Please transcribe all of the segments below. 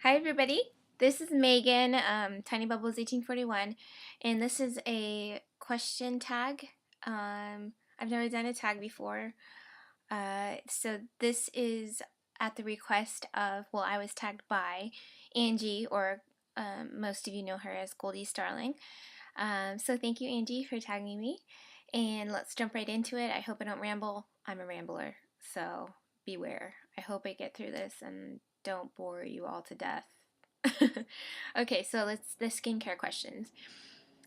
Hi everybody, this is Megan, Tiny Bubbles 1841, and this is a question tag. I've never done a tag before, so this is at the request of, well, I was tagged by Angie, or most of you know her as Goldiestarling. So thank you, Angie, for tagging me, and let's jump right into it. I hope I don't ramble. I'm a rambler, so beware. I hope I get through this and don't bore you all to death. Okay, so let's the skincare questions.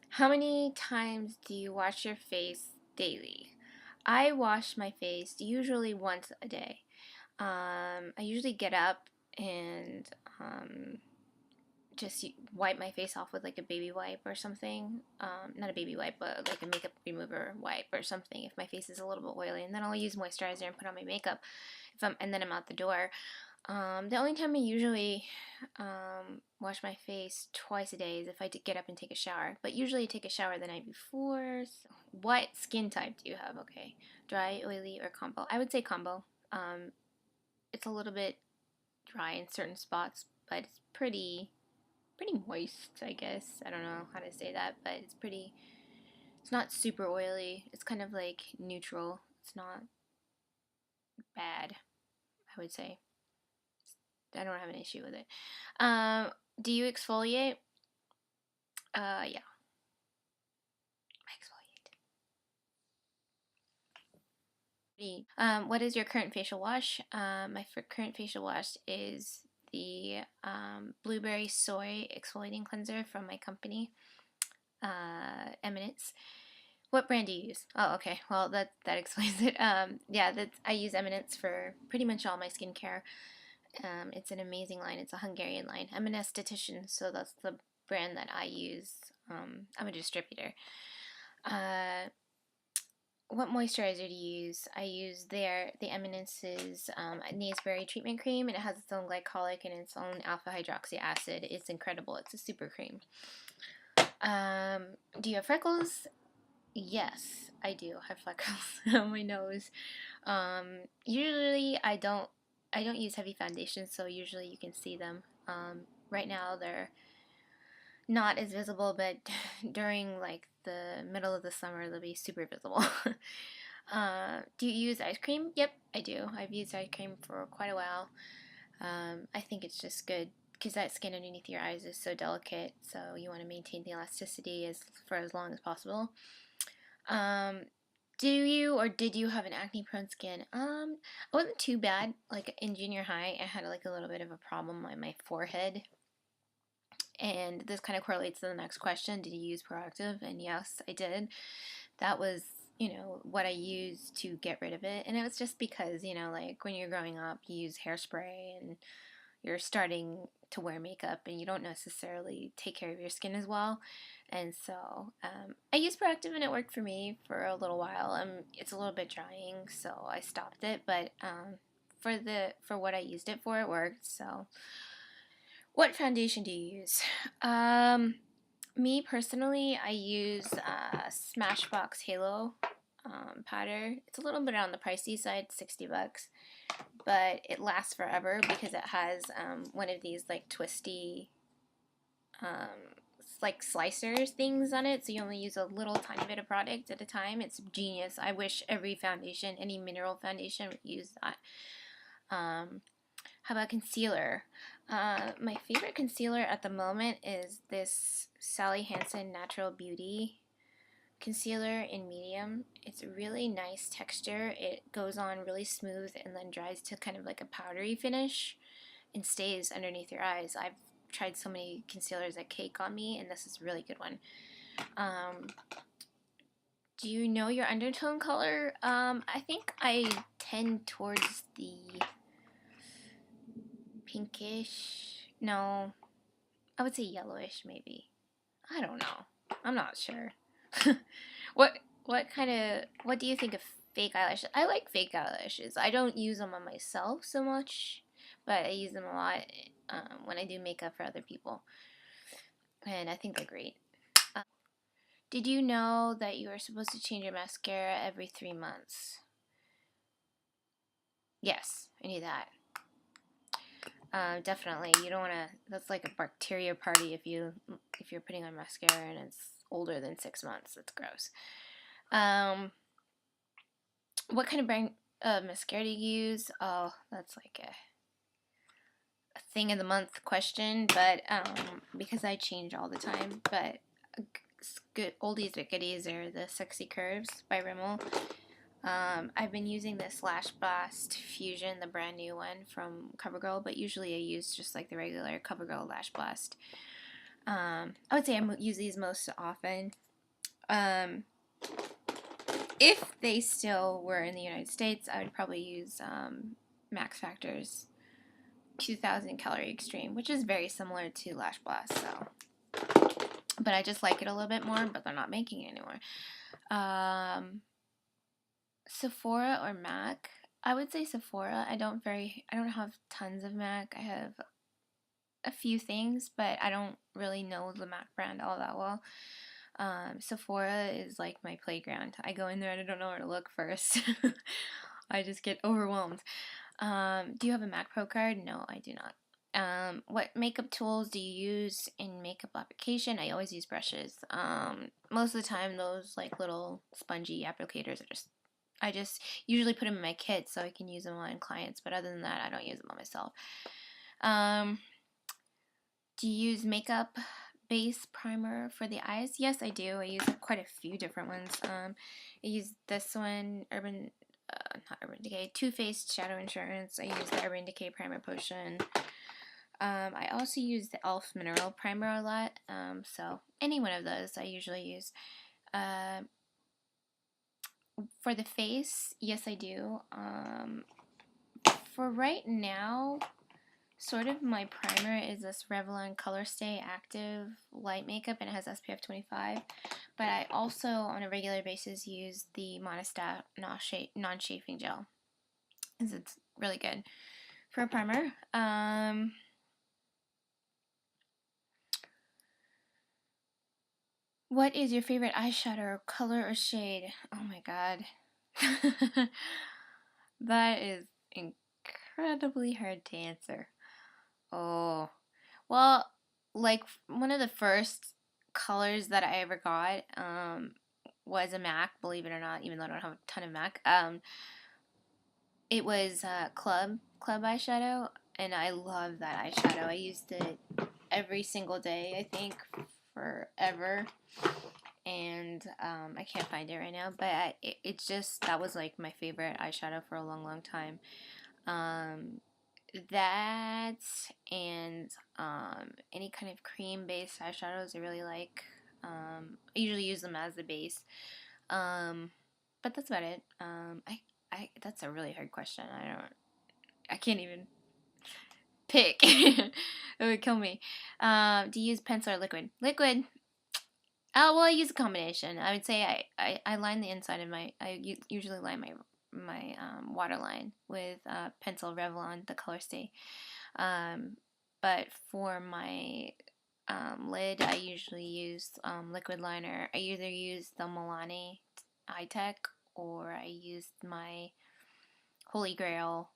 How many times do you wash your face daily? I wash my face usually once a day. I usually get up and just wipe my face off with like a baby wipe or something. Not a baby wipe, but like a makeup remover wipe or something if my face is a little bit oily. And then I'll use moisturizer and put on my makeup and then I'm out the door. The only time I usually wash my face twice a day is if I get up and take a shower. But usually I take a shower the night before. So what skin type do you have? Okay, dry, oily, or combo? I would say combo. It's a little bit dry in certain spots, but it's pretty moist, I guess. I don't know how to say that, but it's not super oily. It's kind of like neutral. It's not bad, I would say. I don't have an issue with it. Do you exfoliate? Yeah. I exfoliate. What is your current facial wash? My current facial wash is the blueberry soy exfoliating cleanser from my company, Eminence. What brand do you use? Oh, okay. Well, that explains it. Yeah, I use Eminence for pretty much all my skincare. It's an amazing line. It's a Hungarian line. I'm an esthetician, so that's the brand that I use. I'm a distributor. What moisturizer do you use? I use the Eminence's Naseberry treatment cream, and it has its own glycolic and its own alpha hydroxy acid. It's incredible. It's a super cream. Do you have freckles? Yes, I do have freckles on my nose. Usually I don't use heavy foundation, so usually you can see them. Right now they're not as visible, but during like the middle of the summer they'll be super visible. Do you use ice cream? Yep, I do. I've used ice cream for quite a while. I think it's just good because that skin underneath your eyes is so delicate, so you want to maintain the elasticity for as long as possible. Do you or did you have an acne prone skin? It wasn't too bad. Like in junior high, I had like a little bit of a problem on my forehead. And this kind of correlates to the next question. Did you use Pro-activ? And yes, I did. That was, what I used to get rid of it. And it was just because, like when you're growing up, you use hairspray and you're starting to wear makeup and you don't necessarily take care of your skin as well. And so I used Pro-activ and it worked for me for a little while. It's a little bit drying, so I stopped it. But for what I used it for, it worked. So, what foundation do you use? Me personally, I use Smashbox Halo powder. It's a little bit on the pricey side, $60, but it lasts forever because it has one of these like twisty like slicers things on it, so you only use a little tiny bit of product at a time. It's genius. I wish every foundation, any mineral foundation, would use that. How about concealer? My favorite concealer at the moment is this Sally Hansen Natural Beauty concealer in medium. It's a really nice texture. It goes on really smooth and then dries to kind of like a powdery finish and stays underneath your eyes. I've tried so many concealers that cake on me, and this is a really good one. Do you know your undertone color? I think I tend towards the pinkish. No, I would say yellowish maybe. I don't know. I'm not sure. what what do you think of fake eyelashes? I like fake eyelashes. I don't use them on myself so much, but I use them a lot when I do makeup for other people, and I think they're great. Did you know that you are supposed to change your mascara every 3 months? Yes, I knew that. Definitely, you don't want to. That's like a bacteria party if you're putting on mascara and it's older than 6 months. That's gross. What kind of brand mascara do you use? Oh, that's like a thing of the month question, but because I change all the time. But good oldies but goodies are the Sexy Curves by Rimmel. I've been using this Lash Blast Fusion, the brand new one from CoverGirl, but usually I use just like the regular CoverGirl Lash Blast. I would say I use these most often. If they still were in the United States, I would probably use Max Factor's 2000 Calorie Extreme, which is very similar to Lash Blast, so. But I just like it a little bit more, but they're not making it anymore. Sephora or MAC? I would say Sephora. I don't have tons of MAC. I have a few things, but I don't really know the MAC brand all that well. Sephora is like my playground. I go in there and I don't know where to look first. I just get overwhelmed. Do you have a MAC Pro card? No, I do not. What makeup tools do you use in makeup application? I always use brushes. Most of the time those like little spongy applicators are I just usually put them in my kit so I can use them on clients, but other than that I don't use them on myself. Do you use makeup base primer for the eyes? Yes, I do. I use quite a few different ones. I use this one, not Urban Decay, Too Faced Shadow Insurance. I use the Urban Decay Primer Potion. I also use the e.l.f. Mineral Primer a lot, so any one of those I usually use. For the face, yes I do. For right now, sort of my primer is this Revlon Color Stay Active Light Makeup, and it has SPF 25. But I also, on a regular basis, use the Monistat Non-Chafing Gel, because it's really good for a primer. What is your favorite eyeshadow color or shade? Oh my god. That is incredibly hard to answer. Oh. Well, like one of the first colors that I ever got was a MAC, believe it or not, even though I don't have a ton of MAC. It was Club eyeshadow, and I love that eyeshadow. I used it every single day, I think, forever, and I can't find it right now, but it's just, that was like my favorite eyeshadow for a long time. That and any kind of cream based eyeshadows I really like. I usually use them as the base, but that's about it. That's a really hard question. I can't even pick. It would kill me. Do you use pencil or liquid? Liquid. Oh, well, I use a combination. I would say I line the inside of I usually line my waterline with pencil Revlon, the Color Stay. But for my lid, I usually use liquid liner. I either use the Milani Eye Tech, or I use my Holy Grail,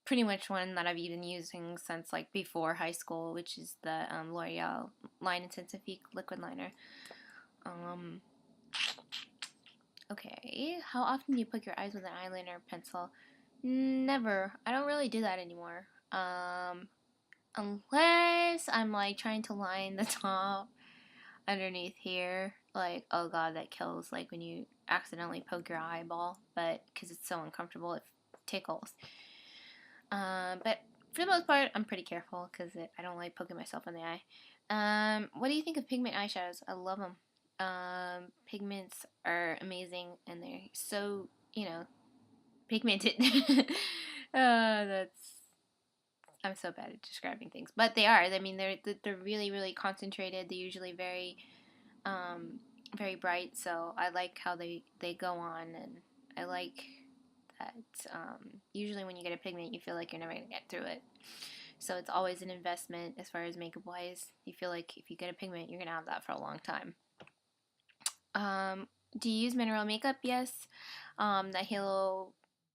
pretty much one that I've been using since like before high school, which is the L'Oreal Line Intensifique liquid liner. Okay, how often do you poke your eyes with an eyeliner or pencil? Never. I don't really do that anymore. Unless I'm like trying to line the top underneath here. Like, oh god, that kills, like when you accidentally poke your eyeball, but because it's so uncomfortable, it tickles. But for the most part, I'm pretty careful because I don't like poking myself in the eye. What do you think of pigment eyeshadows? I love them. Pigments are amazing, and they're so, pigmented. I'm so bad at describing things, but they are. I mean, they're really, really concentrated. They're usually very, very bright. So I like how they go on, and I like that. Usually, when you get a pigment, you feel like you're never gonna get through it. So it's always an investment as far as makeup wise. You feel like if you get a pigment, you're gonna have that for a long time. Do you use mineral makeup? Yes. The Halo